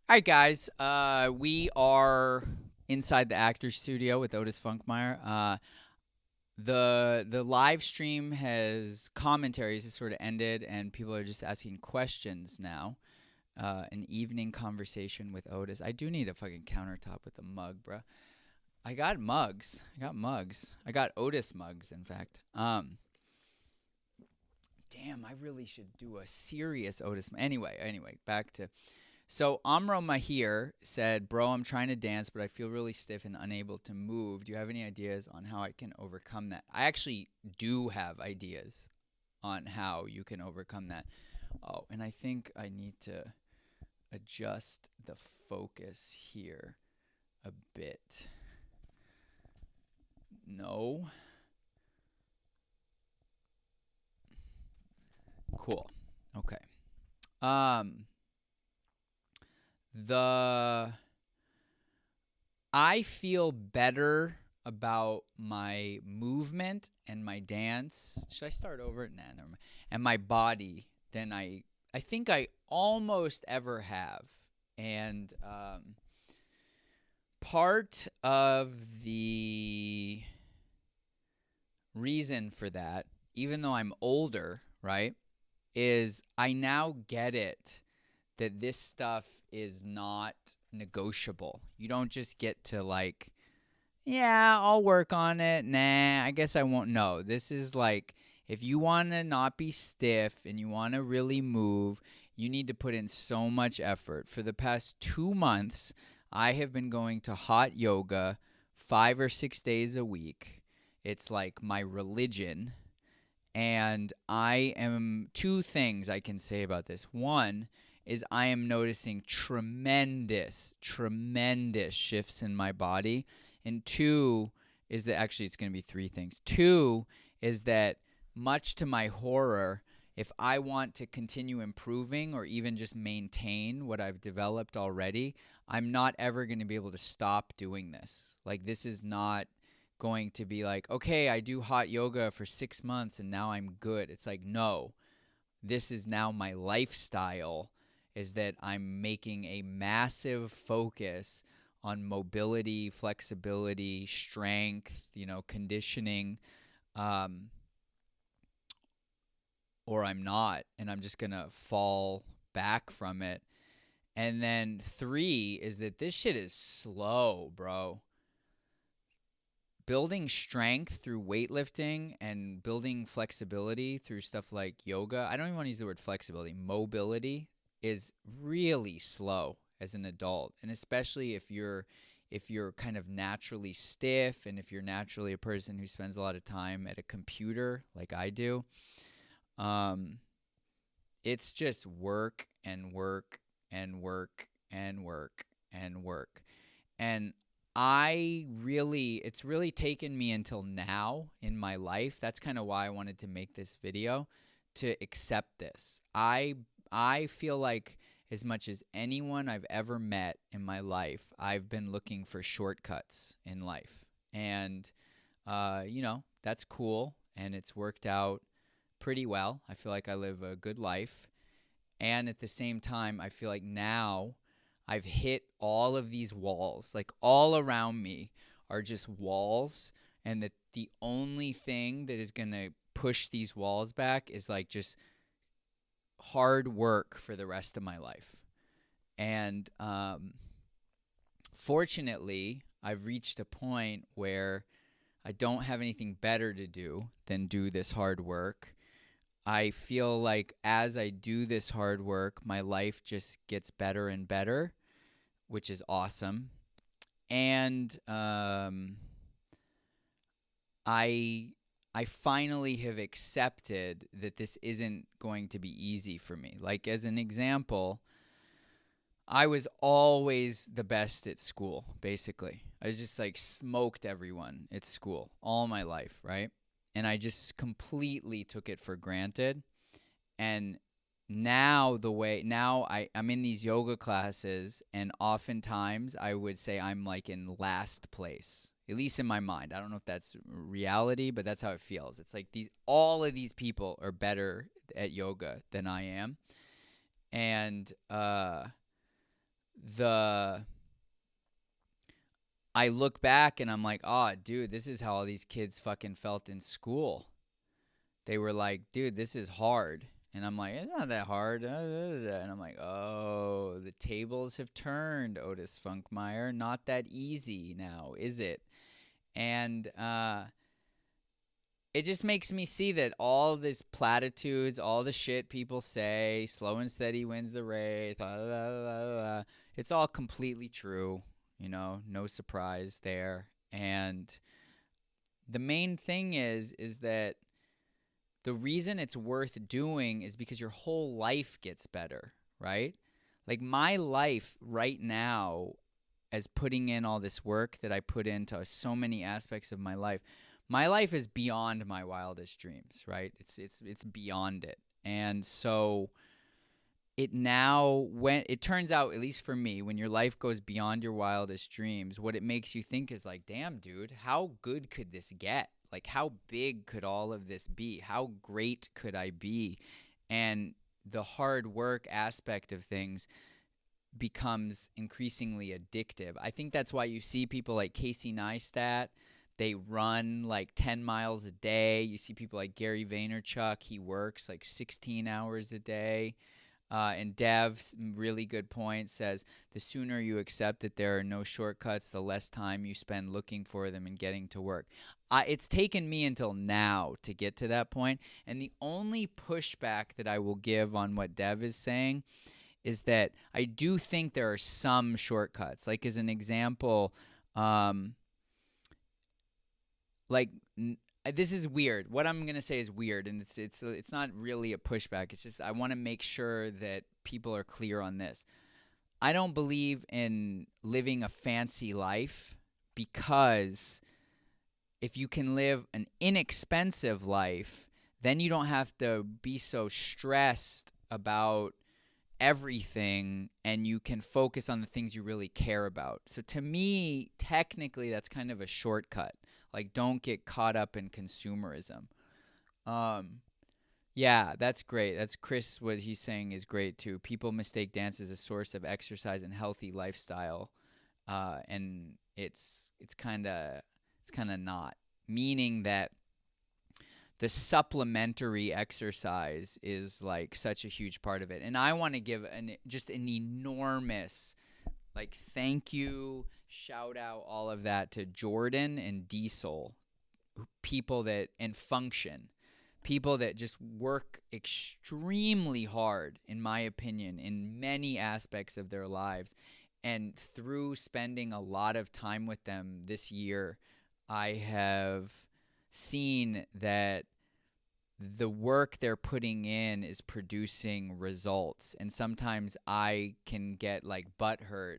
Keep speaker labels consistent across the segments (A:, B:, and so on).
A: All right, guys. We are inside the actor's studio with Otis Funkmeyer. The live stream has commentaries has sort of ended, and people are just asking questions now. An evening conversation with Otis. I do need a fucking countertop with a mug, bruh. I got mugs. I got mugs. I got Otis mugs, in fact. Damn, I really should do a serious Otis. Anyway, back to So Amro Mahir said, "Bro, I'm trying to dance, but I feel really stiff and unable to move. Do you have any ideas on how I can overcome that?" I actually do have ideas on how you can overcome that. Oh, and I think I need to adjust the focus here a bit. No. Cool. Okay. Um the I feel better about my movement and my dance. Should I start over? Nah, never mind. And my body than I think I almost ever have. And part of the reason for that, even though I'm older, right, is I now get it that this stuff is not negotiable. You don't just get to like, yeah, I'll work on it. Nah, I guess I won't. No, this is like if you want to not be stiff and you want to really move, you need to put in so much effort. For the past 2 months, I have been going to hot yoga 5 or 6 days a week. It's like my religion. And I am two things I can say about this. One is I am noticing tremendous shifts in my body. And two is that actually it's going to be three things. Two is that much to my horror, if I want to continue improving or even just maintain what I've developed already, I'm not ever going to be able to stop doing this. Like, this is not going to be like, okay, I do hot yoga for 6 months and now I'm good. It's like, no, this is now my lifestyle, is that I'm making a massive focus on mobility, flexibility, strength, conditioning, um, or I'm not, and I'm just going to fall back from it. And then three is that this shit is slow, bro. Building strength through weightlifting and building flexibility through stuff like yoga. I don't even want to use the word flexibility. Mobility is really slow as an adult, and especially if you're kind of naturally stiff and if you're naturally a person who spends a lot of time at a computer like I do. Um it's just work and work and work and work and work. And it's really taken me until now in my life. That's kind of why I wanted to make this video, to accept this. I feel like as much as anyone I've ever met in my life, I've been looking for shortcuts in life. And that's cool and it's worked out pretty well. I feel like I live a good life. And at the same time, I feel like now I've hit all of these walls. Like, all around me are just walls. And that the only thing that is going to push these walls back is like just hard work for the rest of my life. And fortunately, I've reached a point where I don't have anything better to do than do this hard work. I feel like as I do this hard work, my life just gets better and better, which is awesome. And I I finally have accepted that this isn't going to be easy for me. Like, as an example, I was always the best at school, basically. I was just like smoked everyone at school all my life, right? And I just completely took it for granted. And I'm in these yoga classes, and oftentimes I would say I'm like in last place, at least in my mind. I don't know if that's reality, but that's how it feels. It's like all of these people are better at yoga than I am. And the I look back and I'm like, oh, dude, this is how all these kids fucking felt in school. They were like, dude, this is hard. And I'm like, it's not that hard. And I'm like, oh, the tables have turned, Otis Funkmeyer. Not that easy now, is it? And it just makes me see that all this platitudes, all the shit people say, slow and steady wins the race, blah, blah, blah, blah, it's all completely true. No surprise there. And the main thing is that the reason it's worth doing is because your whole life gets better, right? Like my life right now, as putting in all this work that I put into so many aspects of my life is beyond my wildest dreams, right? It's beyond it. And so when it turns out, at least for me, when your life goes beyond your wildest dreams, what it makes you think is like, damn, dude, how good could this get? Like, how big could all of this be? How great could I be? And the hard work aspect of things becomes increasingly addictive. I think that's why you see people like Casey Neistat. They run like 10 miles a day. You see people like Gary Vaynerchuk. He works like 16 hours a day. And Dev's really good point says, the sooner you accept that there are no shortcuts, the less time you spend looking for them and getting to work. It's taken me until now to get to that point. And the only pushback that I will give on what Dev is saying is that I do think there are some shortcuts. Like, as an example, this is weird. What I'm going to say is weird, and it's not really a pushback. It's just I want to make sure that people are clear on this. I don't believe in living a fancy life, because if you can live an inexpensive life, then you don't have to be so stressed about everything, and you can focus on the things you really care about. So to me, technically, that's kind of a shortcut. Like, don't get caught up in consumerism. Yeah, that's great. That's Chris. What he's saying is great too. People mistake dance as a source of exercise and healthy lifestyle, and it's kind of not. Meaning that the supplementary exercise is like such a huge part of it. And I want to give just an enormous thank you, shout out, all of that to Jordan and Diesel, and Function, people that just work extremely hard, in my opinion, in many aspects of their lives. And through spending a lot of time with them this year, I have seen that the work they're putting in is producing results. And sometimes I can get butthurt,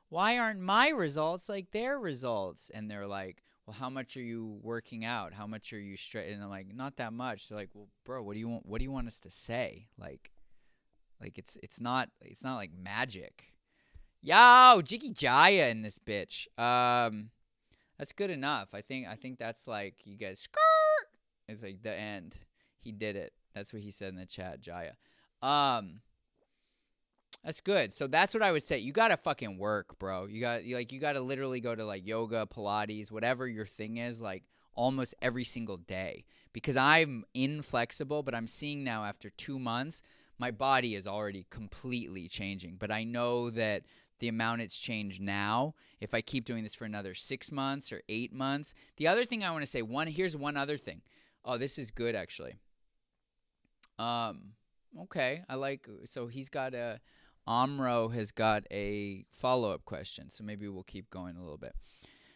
A: why aren't my results like their results? And they're like, well, how much are you working out? How much are you straight? And I'm like, not that much. They're like, well, bro, what do you want us to say? It's not like magic. Yo, Jiggy Jaya in this bitch. That's good enough. I think that's like, you guys skirt. It's like the end. He did it. That's what he said in the chat, Jaya. That's good. So that's what I would say. You gotta fucking work, bro. You gotta literally go to yoga, Pilates, whatever your thing is, almost every single day. Because I'm inflexible, but I'm seeing now after 2 months, my body is already completely changing. But I know that the amount it's changed now, if I keep doing this for another 6 months or 8 months. The other thing I want to say, here's one other thing. Oh, this is good, actually. Okay. So he's got Amro has got a follow-up question. So maybe we'll keep going a little bit.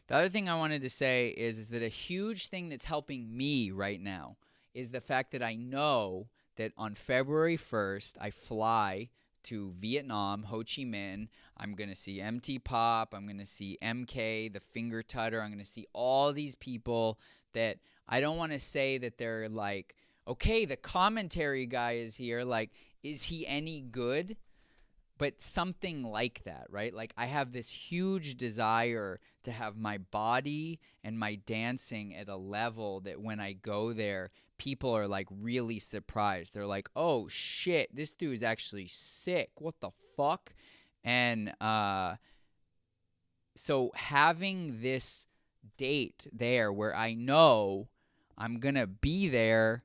A: The other thing I wanted to say is that a huge thing that's helping me right now is the fact that I know that on February 1st, I fly to Vietnam, Ho Chi Minh. I'm going to see MT Pop. I'm going to see MK, the Finger Tutter. I'm going to see all these people that I don't want to say that they're like, okay, the commentary guy is here. Like, is he any good? But something like that, right? Like, I have this huge desire to have my body and my dancing at a level that when I go there, people are really surprised. They're like, oh shit, this dude's actually sick. What the fuck? And so having this date there where I know I'm going to be there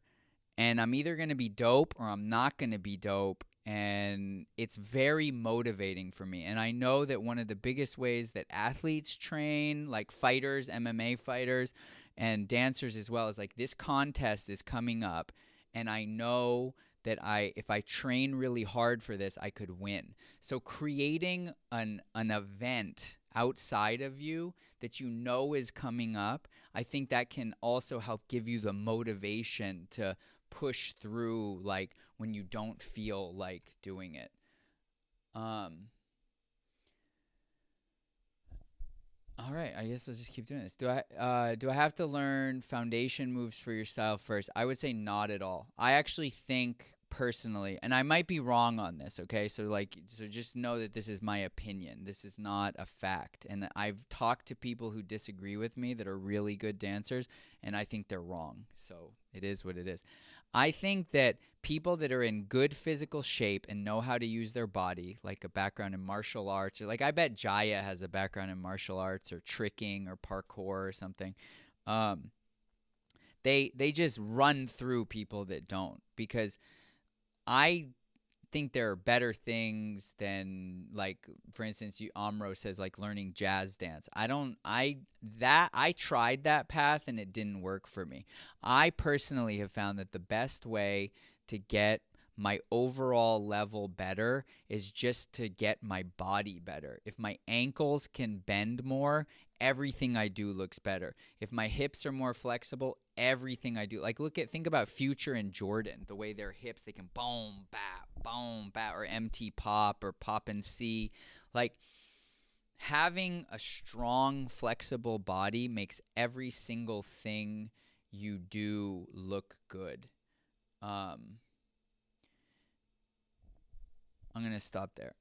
A: and I'm either going to be dope or I'm not going to be dope. And it's very motivating for me. And I know that one of the biggest ways that athletes train, like fighters, MMA fighters, and dancers as well, is like this contest is coming up. And I know that if I train really hard for this, I could win. So creating an event outside of you that you know is coming up, I think that can also help give you the motivation to push through, like when you don't feel like doing it. Um all right, I guess I'll just keep doing this. Do I have to learn foundation moves for your style first? I would say not at all. I actually think personally, and I might be wrong on this, okay? So just know that this is my opinion. This is not a fact. And I've talked to people who disagree with me that are really good dancers, and I think they're wrong. So it is what it is. I think that people that are in good physical shape and know how to use their body, like a background in martial arts, or like I bet Jaya has a background in martial arts or tricking or parkour or something. Um, they just run through people that don't, because I think there are better things than, like, for instance, Amro says like learning jazz dance. I tried that path and it didn't work for me. I personally have found that the best way to get my overall level better is just to get my body better. If my ankles can bend more, everything I do looks better. If my hips are more flexible, everything I do, like, think about Future and Jordan, the way their hips, they can boom bap, or MT Pop or Pop and C. Like, having a strong, flexible body makes every single thing you do look good. Um, I'm gonna stop there.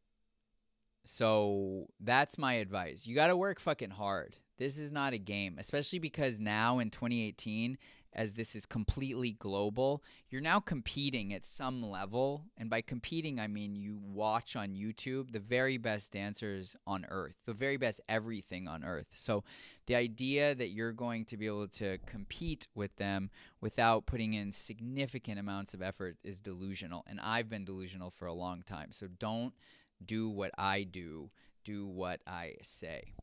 A: So that's my advice. You got to work fucking hard. This is not a game, especially because now in 2018, as this is completely global, you're now competing at some level. And by competing, I mean you watch on YouTube the very best dancers on earth, the very best everything on earth. So the idea that you're going to be able to compete with them without putting in significant amounts of effort is delusional. And I've been delusional for a long time. So don't do what I do what I say.